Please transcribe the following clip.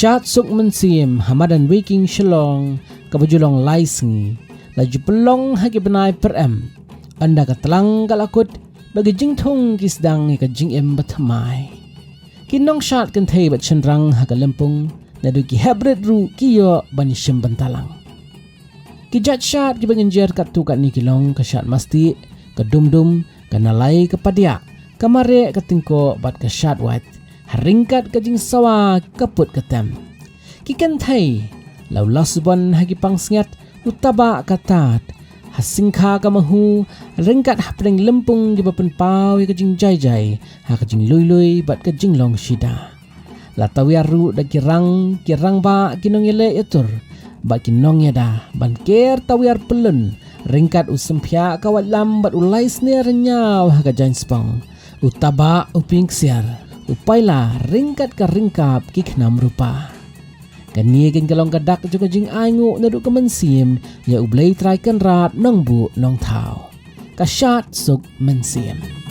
Kasyat suk mensim hamadan waking shalong kabujulong laisengi laju pelong hagi benai perem anda katelang kalakut bagi jingtung kisdang ka jingem batamai kinong syat kentei bat cendrang haga lempung nadu ki hebret ru kiyo bani shembantalang kijat syat ki bangenjer katu kat ni kilong kasyat masti kedum-dum kanalai kepadia kamare katingko bat kasyat wat haringkat kajing sawa kaput ketem kikan thai lau lasubon hagi pangsngat utaba katat hasingkha kamahu ringkat hapring lempung di bapen pau kajing jai ha kajing lui bat kajing long shida la tawiaru da kirang ba kinong yele yatur ba kinong yada ban ker tawiar pelun ringkat usempia kawat lam bat ulai snare nyaw ha kajang spang utaba uping siar upaila ringkat ka ringkap kiknam rupa kaniegen kalong kadak juga jing aingu nadu kemensim ya ublay try kan rat nong bu nong tau kasyat suk mensim.